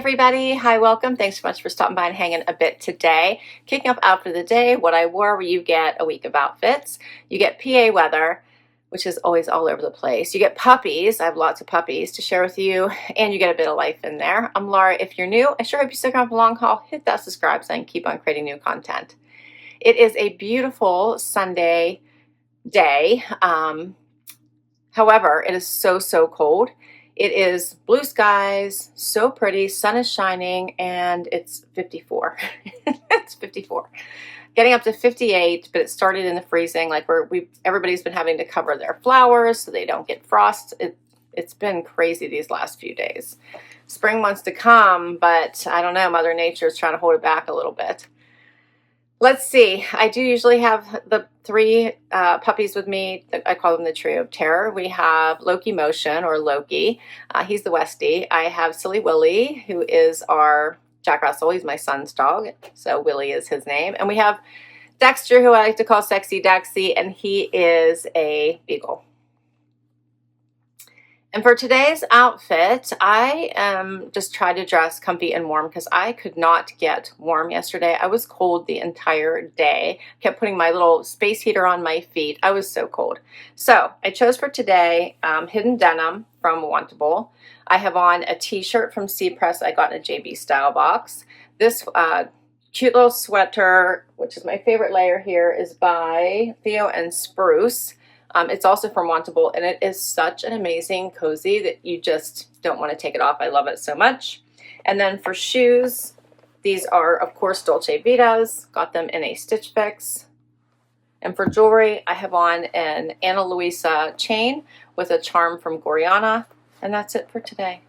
everybody. Hi, welcome. Thanks so much for stopping by and hanging a bit today. Kicking up outfit of the day, what I wore, where you get a week of outfits. You get PA weather, which is always all over the place. You get puppies. I have lots of puppies to share with you, and you get a bit of life in there. I'm Laura. If you're new, I sure hope you stick around for the long haul. Hit that subscribe button and keep on creating new content. It is a beautiful Sunday day. However, it is so cold. It is blue skies, so pretty, sun is shining, and it's 54. It's 54. Getting up to 58, but it started in the freezing. Like everybody's been having to cover their flowers so they don't get frost. It's been crazy these last few days. Spring wants to come, but I don't know, Mother Nature is trying to hold it back a little bit. Let's see. I do usually have the three puppies with me. I call them the trio of terror. We have Loki Motion, or Loki. He's the Westie. I have Silly Willy, who is our Jack Russell. He's my son's dog, so Willie is his name. And we have Dexter, who I like to call Sexy Dexy, and he is a beagle. And for today's outfit, I just tried to dress comfy and warm because I could not get warm yesterday. I was cold the entire day. Kept putting my little space heater on my feet. I was so cold. So I chose for today hidden denim from Wantable. I have on a t-shirt from C-Press I got in a JB Stylebox. This cute little sweater, which is my favorite layer here, is by Theo and Spruce. It's also from Wantable, and it is such an amazing cozy that you just don't want to take it off. I love it so much. And then for shoes, these are, of course, Dolce Vitas. Got them in a Stitch Fix. And for jewelry, I have on an Ana Luisa chain with a charm from Goriana. And that's it for today.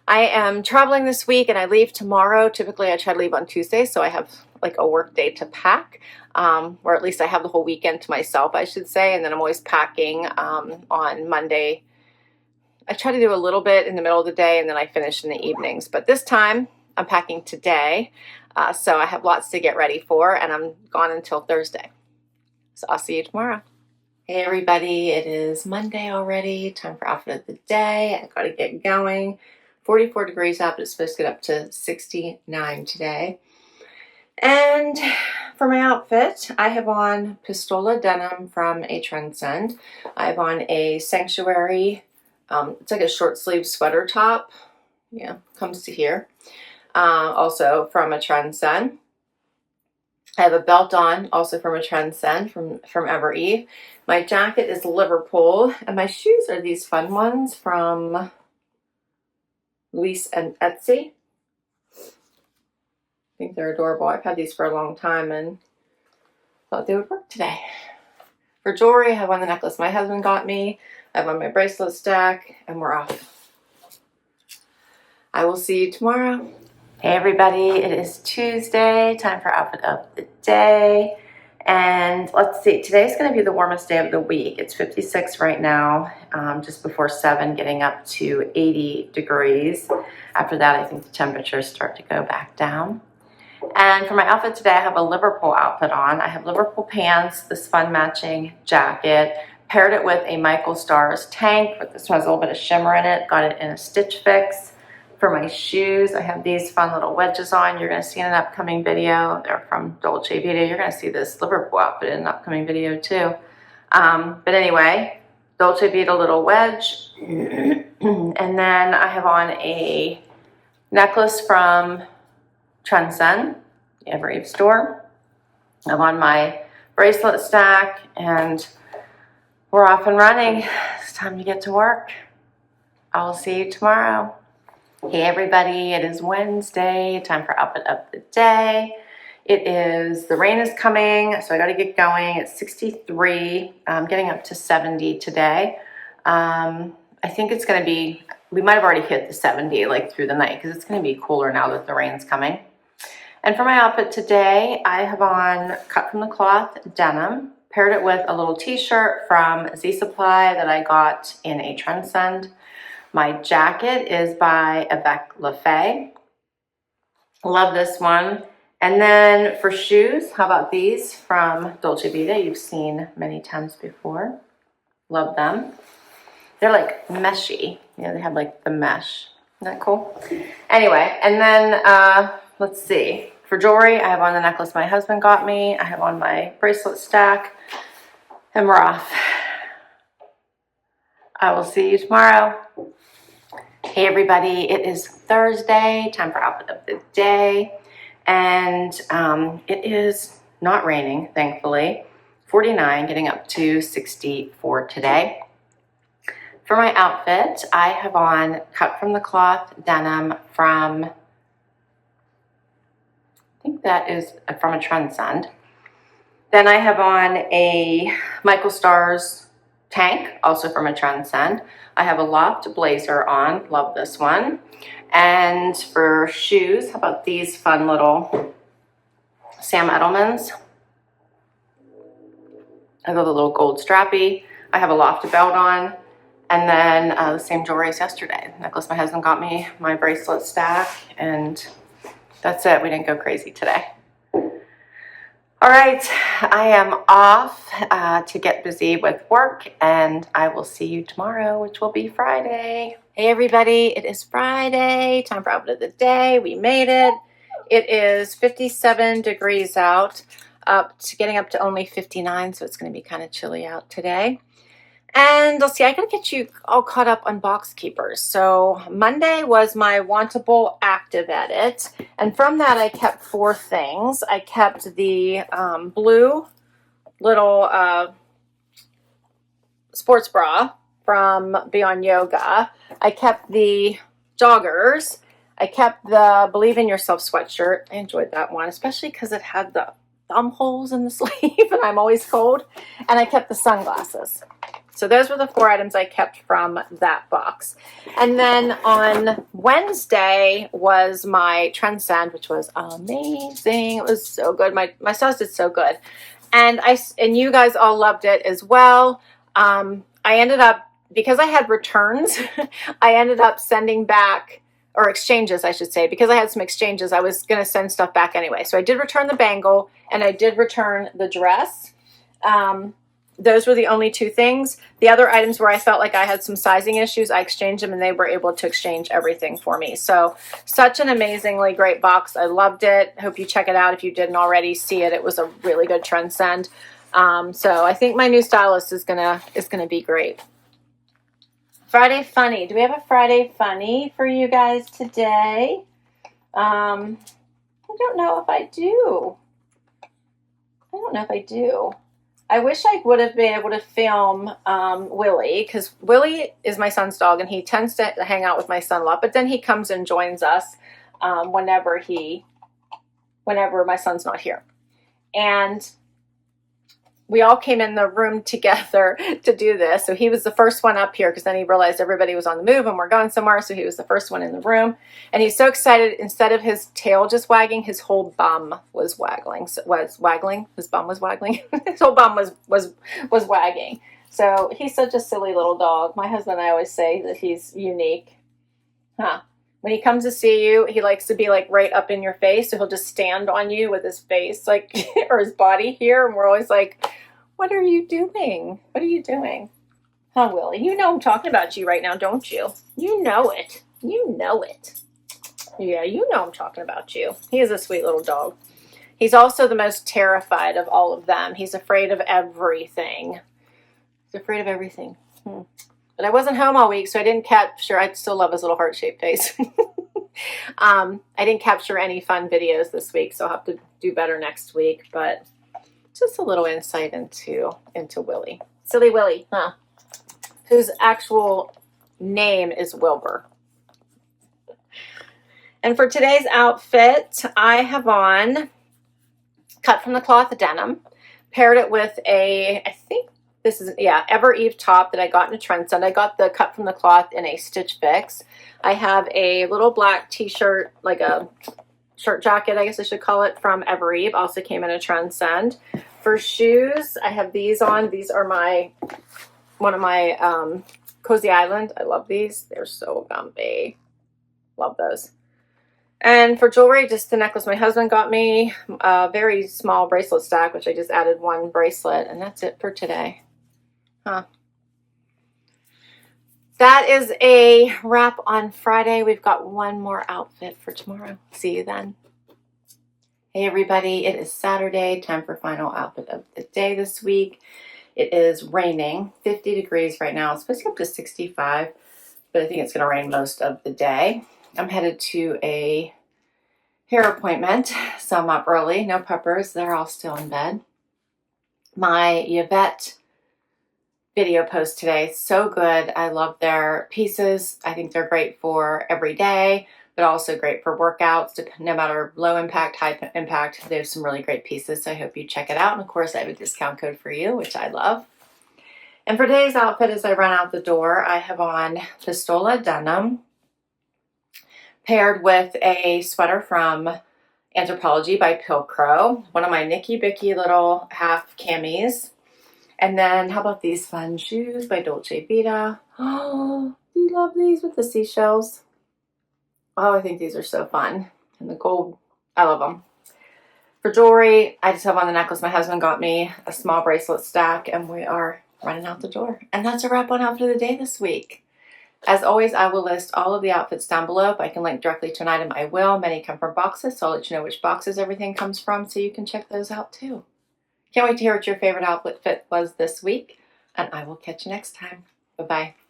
I am traveling this week, and I leave tomorrow. Typically, I try to leave on Tuesday, so I have like a work day to pack. Or at least I have the whole weekend to myself, I should say, and then I'm always packing on Monday. I try to do a little bit in the middle of the day, and then I finish in the evenings. But this time, I'm packing today, so I have lots to get ready for, and I'm gone until Thursday. So I'll see you tomorrow. Hey everybody, it is Monday already. Time for outfit of the day. I gotta get going. 44 degrees out, but it's supposed to get up to 69 today. And for my outfit, I have on Pistola denim from a Trendsend. I have on a Sanctuary, it's like a short sleeve sweater top. Yeah, comes to here. Also from a Trendsend. I have a belt on, also from a Trendsend, from Evereve. My jacket is Liverpool, and my shoes are these fun ones from Luis and Et Cie. I think they're adorable. I've had these for a long time and thought they would work today. For jewelry, I have on the necklace my husband got me. I have on my bracelet stack, and we're off. I will see you tomorrow. Hey everybody, it is Tuesday, time for outfit of the day. And let's see, today's going to be the warmest day of the week. It's 56 right now, just before 7, getting up to 80 degrees. After that, I think the temperatures start to go back down. And for my outfit today, I have a Liverpool outfit on. I have Liverpool pants, this fun matching jacket, paired it with a Michael Stars tank. This one has a little bit of shimmer in it. Got it in a Stitch Fix. For my shoes, I have these fun little wedges on. You're going to see in an upcoming video. They're from Dolce Vita. You're going to see this Liverpool outfit in an upcoming video too. But anyway, Dolce Vita little wedge. And then I have on a necklace from Trendsend, the Evereve store. I'm on my bracelet stack, and we're off and running. It's time to get to work. I will see you tomorrow. Hey everybody, it is Wednesday, time for outfit of the day. The rain is coming, so I got to get going. It's 63, getting up to 70 today. I think it's going to be, we might have already hit the 70 like through the night because it's going to be cooler now that the rain's coming. And for my outfit today, I have on cut from the cloth denim, paired it with a little t-shirt from Z Supply that I got in a Trendsend. My jacket is by Evereve. Love this one. And then for shoes, how about these from Dolce Vita? You've seen many times before. Love them. They're like meshy. You know, they have like the mesh. Isn't that cool? Anyway, and then let's see. For jewelry, I have on the necklace my husband got me. I have on my bracelet stack, and we're off. I will see you tomorrow. Hey everybody, it is Thursday, time for outfit of the day, and it is not raining, thankfully. 49, getting up to 60 for today. For my outfit, I have on cut from the cloth denim from, I think that is from a Trendsend. Then I have on a Michael Stars tank, also from a Trendsend. I have a Loft blazer on, love this one. And for shoes, how about these fun little Sam Edelmans? I love the little gold strappy. I have a Loft belt on. And then the same jewelry as yesterday. The necklace my husband got me, my bracelet stack, and that's it. We didn't go crazy today. All right, I am off to get busy with work, and I will see you tomorrow, which will be Friday. Hey everybody, it is Friday, time for outfit of the day. We made it. It is 57 degrees out, getting up to only 59, so it's going to be kind of chilly out today. And let's see, I gotta get you all caught up on box keepers. So Monday was my Wantable active edit, and from that I kept 4 things. I kept the blue little sports bra from Beyond Yoga. I kept the joggers. I kept the Believe in Yourself sweatshirt. I enjoyed that one, especially because it had the thumb holes in the sleeve and I'm always cold. And I kept the sunglasses. So those were the 4 items I kept from that box. And then on Wednesday was my Trendsend, which was amazing. It was so good. My sauce did so good. And you guys all loved it as well. I ended up, because I had returns, I ended up sending back, or exchanges, I should say, because I had some exchanges, I was going to send stuff back anyway. So I did return the bangle and I did return the dress. Those were the only 2 things. The other items where I felt like I had some sizing issues, I exchanged them and they were able to exchange everything for me. So such an amazingly great box. I loved it. Hope you check it out if you didn't already see it. It was a really good Trendsend. So I think my new stylist is gonna be great. Friday funny. Do we have a Friday funny for you guys today? I don't know if I do. I wish I would have been able to film Willie, because Willie is my son's dog and he tends to hang out with my son a lot, but then he comes and joins us whenever my son's not here. And we all came in the room together to do this. So he was the first one up here because then he realized everybody was on the move and we're going somewhere. So he was the first one in the room. And he's so excited, instead of his tail just wagging, his whole bum was waggling. His bum was waggling. His whole bum was wagging. So he's such a silly little dog. My husband and I always say that he's unique. When he comes to see you, he likes to be like right up in your face. So he'll just stand on you with his face, like, or his body here. And we're always like, what are you doing? What are you doing? Huh, Willie? You know I'm talking about you right now, don't you? You know it. You know it. Yeah, you know I'm talking about you. He is a sweet little dog. He's also the most terrified of all of them. He's afraid of everything. He's afraid of everything. But I wasn't home all week, so I didn't capture. I still love his little heart-shaped face. I didn't capture any fun videos this week, so I'll have to do better next week. But just a little insight into Willie. Silly Willie, huh? Whose actual name is Wilbur. And for today's outfit, I have on cut from the cloth denim. Paired it with I think this is, Evereve top that I got in a Trendsend. I got the cut from the cloth in a Stitch Fix. I have a little black t-shirt, like a shirt jacket, I guess I should call it, from Evereve. Also came in a Trendsend. For shoes, I have these on. These are one of my Cosy Island. I love these. They're so comfy. Love those. And for jewelry, just the necklace my husband got me. A very small bracelet stack, which I just added 1 bracelet. And that's it for today. that is a wrap on Friday. We've got one more outfit for tomorrow. See you then. Hey everybody, it is Saturday, time for final outfit of the day this week. It is raining, 50 degrees right now. It's supposed to get up to 65, but I think it's going to rain most of the day. I'm headed to a hair appointment, so I'm up early. No puppers, they're all still in bed. My Yvette video post today, so good. I love their pieces. I think they're great for every day, but also great for workouts, no matter low impact, high impact. They have some really great pieces, so I hope you check it out. And of course, I have a discount code for you, which I love. And for today's outfit, as I run out the door, I have on Pistola denim paired with a sweater from Anthropologie by Pilcrow, one of my Nicky Bicky little half camis. And then how about these fun shoes by Dolce Vita? Oh, do you love these with the seashells? Oh, I think these are so fun. And the gold, I love them. For jewelry, I just have on the necklace my husband got me, a small bracelet stack, and we are running out the door. And that's a wrap on outfit of the day this week. As always, I will list all of the outfits down below. If I can link directly to an item, I will. Many come from boxes, so I'll let you know which boxes everything comes from so you can check those out too. Can't wait to hear what your favorite outfit fit was this week, and I will catch you next time. Bye-bye.